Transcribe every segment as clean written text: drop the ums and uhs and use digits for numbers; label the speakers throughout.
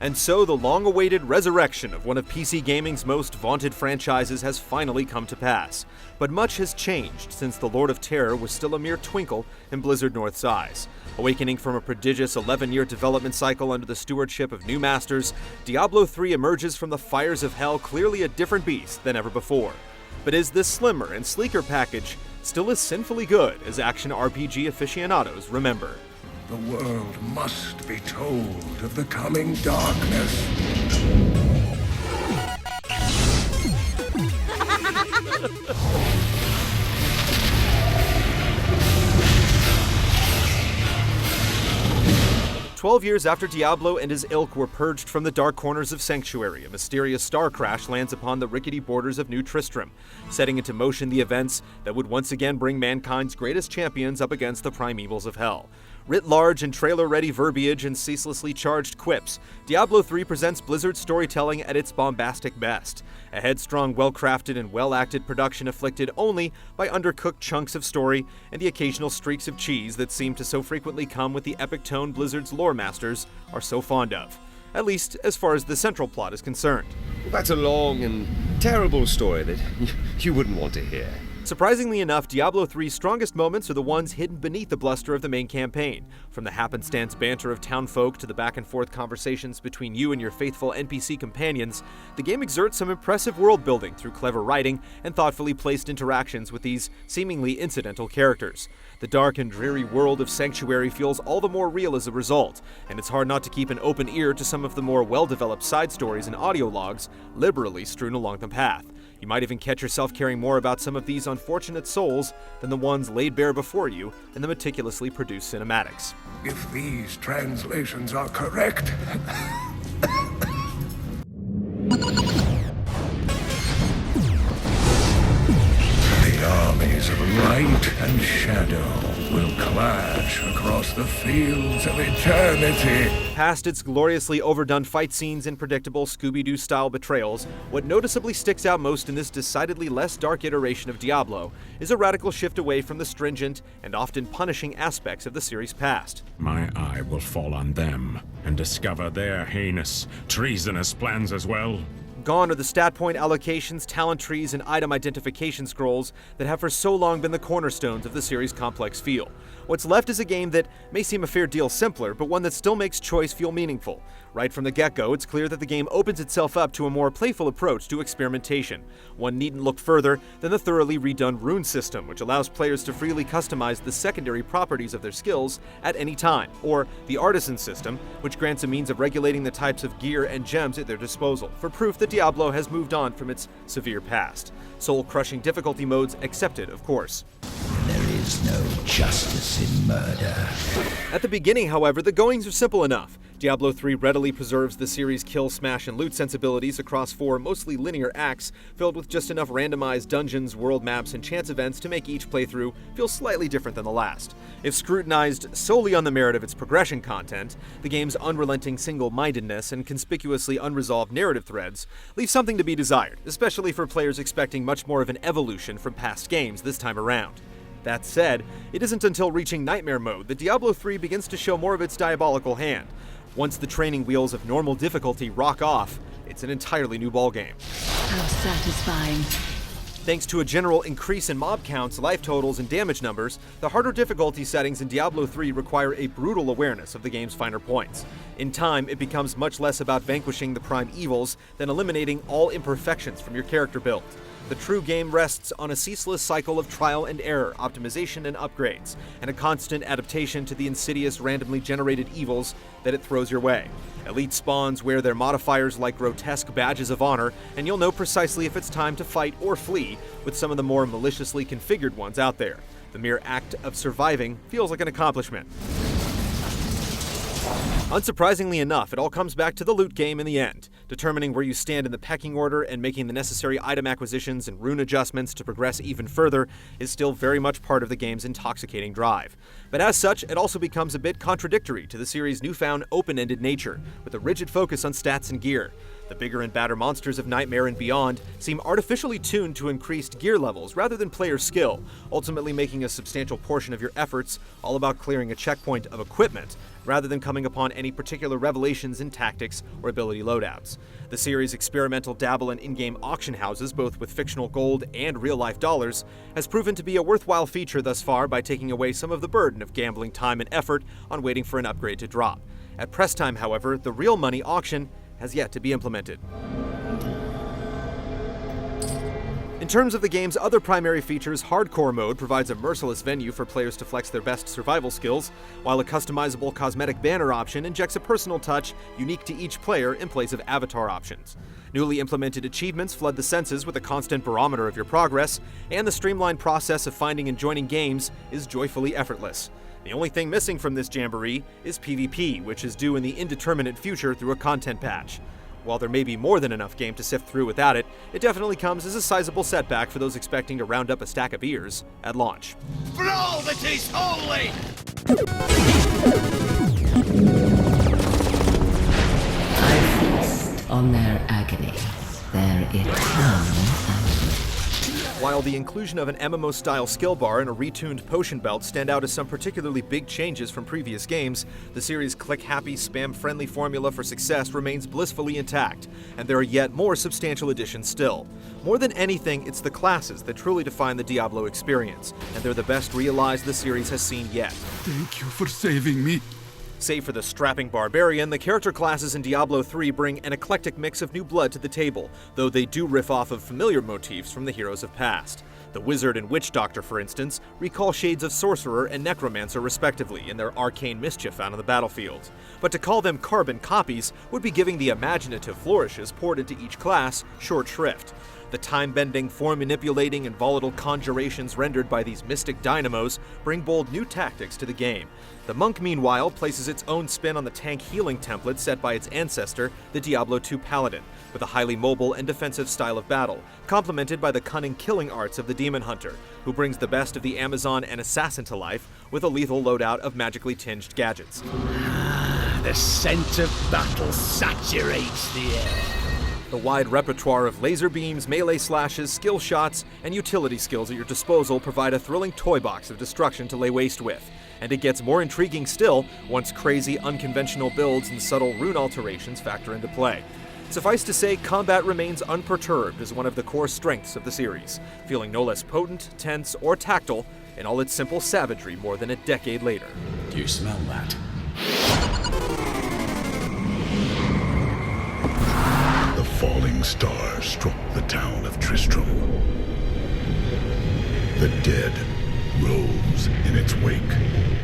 Speaker 1: And so the long-awaited resurrection of one of PC gaming's most vaunted franchises has finally come to pass. But much has changed since the Lord of Terror was still a mere twinkle in Blizzard North's eyes. Awakening from a prodigious 11-year development cycle under the stewardship of new masters, Diablo III emerges from the fires of hell clearly a different beast than ever before. But is this slimmer and sleeker package still as sinfully good as action RPG aficionados remember?
Speaker 2: The world must be told of the coming darkness.
Speaker 1: 12 years after Diablo and his ilk were purged from the dark corners of Sanctuary, a mysterious star crash lands upon the rickety borders of New Tristram, setting into motion the events that would once again bring mankind's greatest champions up against the primevals of hell. Writ large in trailer-ready verbiage and ceaselessly charged quips, Diablo III presents Blizzard's storytelling at its bombastic best. A headstrong, well-crafted, and well-acted production afflicted only by undercooked chunks of story and the occasional streaks of cheese that seem to so frequently come with the epic tone Blizzard's lore masters are so fond of. At least as far as the central plot is concerned.
Speaker 3: That's a long and terrible story that you wouldn't want to hear.
Speaker 1: Surprisingly enough, Diablo III's strongest moments are the ones hidden beneath the bluster of the main campaign. From the happenstance banter of townfolk to the back-and-forth conversations between you and your faithful NPC companions, the game exerts some impressive world-building through clever writing and thoughtfully placed interactions with these seemingly incidental characters. The dark and dreary world of Sanctuary feels all the more real as a result, and it's hard not to keep an open ear to some of the more well-developed side stories and audio logs liberally strewn along the path. You might even catch yourself caring more about some of these unfortunate souls than the ones laid bare before you in the meticulously produced cinematics.
Speaker 2: If these translations are correct, the armies of light and shadow will clash across the fields of eternity.
Speaker 1: Past its gloriously overdone fight scenes and predictable Scooby-Doo style betrayals, what noticeably sticks out most in this decidedly less dark iteration of Diablo is a radical shift away from the stringent and often punishing aspects of the series' past.
Speaker 4: My eye will fall on them and discover their heinous, treasonous plans as well.
Speaker 1: Gone are the stat point allocations, talent trees, and item identification scrolls that have for so long been the cornerstones of the series' complex feel. What's left is a game that may seem a fair deal simpler, but one that still makes choice feel meaningful. Right from the get-go, it's clear that the game opens itself up to a more playful approach to experimentation. One needn't look further than the thoroughly redone rune system, which allows players to freely customize the secondary properties of their skills at any time, or the artisan system, which grants a means of regulating the types of gear and gems at their disposal, for proof that Diablo has moved on from its severe past. Soul-crushing difficulty modes accepted, of course.
Speaker 5: There is no justice in murder.
Speaker 1: At the beginning, however, the goings are simple enough. Diablo III readily preserves the series' kill, smash, and loot sensibilities across 4 mostly linear acts, filled with just enough randomized dungeons, world maps, and chance events to make each playthrough feel slightly different than the last. If scrutinized solely on the merit of its progression content, the game's unrelenting single-mindedness and conspicuously unresolved narrative threads leave something to be desired, especially for players expecting much more of an evolution from past games this time around. That said, it isn't until reaching Nightmare mode that Diablo III begins to show more of its diabolical hand. Once the training wheels of normal difficulty rock off, it's an entirely new ballgame.
Speaker 6: How satisfying.
Speaker 1: Thanks to a general increase in mob counts, life totals, and damage numbers, the harder difficulty settings in Diablo III require a brutal awareness of the game's finer points. In time, it becomes much less about vanquishing the prime evils than eliminating all imperfections from your character build. The true game rests on a ceaseless cycle of trial and error, optimization and upgrades, and a constant adaptation to the insidious, randomly generated evils that it throws your way. Elite spawns wear their modifiers like grotesque badges of honor, and you'll know precisely if it's time to fight or flee with some of the more maliciously configured ones out there. The mere act of surviving feels like an accomplishment. Unsurprisingly enough, it all comes back to the loot game in the end. Determining where you stand in the pecking order and making the necessary item acquisitions and rune adjustments to progress even further is still very much part of the game's intoxicating drive. But as such, it also becomes a bit contradictory to the series' newfound open-ended nature, with a rigid focus on stats and gear. The bigger and badder monsters of Nightmare and beyond seem artificially tuned to increased gear levels rather than player skill, ultimately making a substantial portion of your efforts all about clearing a checkpoint of equipment rather than coming upon any particular revelations in tactics or ability loadouts. The series' experimental dabble in in-game auction houses, both with fictional gold and real-life dollars, has proven to be a worthwhile feature thus far by taking away some of the burden of gambling time and effort on waiting for an upgrade to drop. At press time, however, the real money auction has yet to be implemented. In terms of the game's other primary features, Hardcore Mode provides a merciless venue for players to flex their best survival skills, while a customizable cosmetic banner option injects a personal touch unique to each player in place of avatar options. Newly implemented achievements flood the senses with a constant barometer of your progress, and the streamlined process of finding and joining games is joyfully effortless. The only thing missing from this jamboree is PvP, which is due in the indeterminate future through a content patch. While there may be more than enough game to sift through without it, it definitely comes as a sizable setback for those expecting to round up a stack of beers at launch.
Speaker 7: For all that is holy!
Speaker 5: I feast on their agony, their eternal anguish.
Speaker 1: While the inclusion of an MMO-style skill bar and a retuned potion belt stand out as some particularly big changes from previous games, the series' click-happy, spam-friendly formula for success remains blissfully intact, and there are yet more substantial additions still. More than anything, it's the classes that truly define the Diablo experience, and they're the best realized the series has seen yet.
Speaker 8: Thank you for saving me.
Speaker 1: Save for the strapping barbarian, the character classes in Diablo III bring an eclectic mix of new blood to the table, though they do riff off of familiar motifs from the heroes of past. The wizard and witch doctor, for instance, recall shades of sorcerer and necromancer respectively in their arcane mischief out on the battlefield. But to call them carbon copies would be giving the imaginative flourishes poured into each class short shrift. The time-bending, form-manipulating, and volatile conjurations rendered by these mystic dynamos bring bold new tactics to the game. The monk, meanwhile, places its own spin on the tank healing template set by its ancestor, the Diablo II paladin, with a highly mobile and defensive style of battle, complemented by the cunning killing arts of the demon hunter, who brings the best of the Amazon and assassin to life with a lethal loadout of magically tinged gadgets.
Speaker 7: The scent of battle saturates the air.
Speaker 1: The wide repertoire of laser beams, melee slashes, skill shots, and utility skills at your disposal provide a thrilling toy box of destruction to lay waste with. And it gets more intriguing still once crazy, unconventional builds and subtle rune alterations factor into play. Suffice to say, combat remains unperturbed as one of the core strengths of the series, feeling no less potent, tense, or tactile in all its simple savagery more than a decade later.
Speaker 8: Do you smell that?
Speaker 2: The falling star struck the town of Tristram. The dead rose in its wake.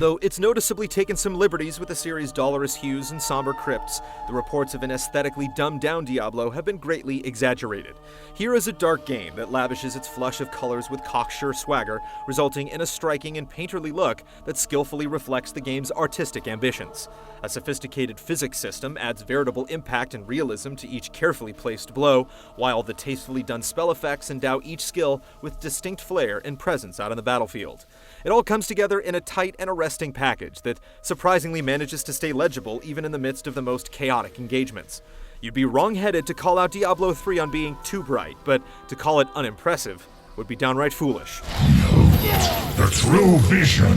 Speaker 1: Though it's noticeably taken some liberties with the series' dolorous hues and somber crypts, the reports of an aesthetically dumbed-down Diablo have been greatly exaggerated. Here is a dark game that lavishes its flush of colors with cocksure swagger, resulting in a striking and painterly look that skillfully reflects the game's artistic ambitions. A sophisticated physics system adds veritable impact and realism to each carefully placed blow, while the tastefully done spell effects endow each skill with distinct flair and presence out on the battlefield. It all comes together in a tight and arresting package that surprisingly manages to stay legible even in the midst of the most chaotic engagements. You'd be wrong-headed to call out Diablo III on being too bright, but to call it unimpressive would be downright foolish.
Speaker 2: The true vision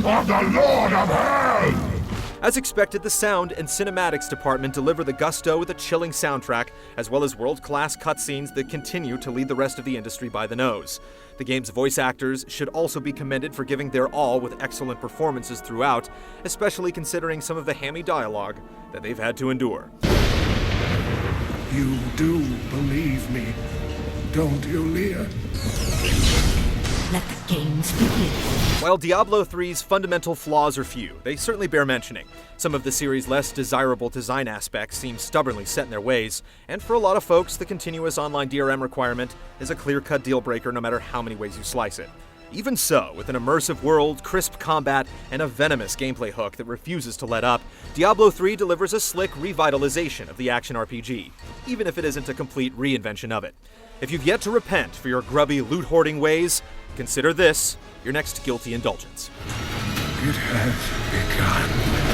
Speaker 2: of the Lord of Hell!
Speaker 1: As expected, the sound and cinematics department deliver the gusto with a chilling soundtrack, as well as world-class cutscenes that continue to lead the rest of the industry by the nose. The game's voice actors should also be commended for giving their all with excellent performances throughout, especially considering some of the hammy dialogue that they've had to endure.
Speaker 2: You do believe me, don't you, Leah?
Speaker 6: Let the games begin.
Speaker 1: While Diablo III's fundamental flaws are few, they certainly bear mentioning. Some of the series' less desirable design aspects seem stubbornly set in their ways, and for a lot of folks, the continuous online DRM requirement is a clear-cut deal-breaker no matter how many ways you slice it. Even so, with an immersive world, crisp combat, and a venomous gameplay hook that refuses to let up, Diablo III delivers a slick revitalization of the action RPG, even if it isn't a complete reinvention of it. If you've yet to repent for your grubby loot-hoarding ways, consider this your next guilty indulgence.
Speaker 2: It has begun.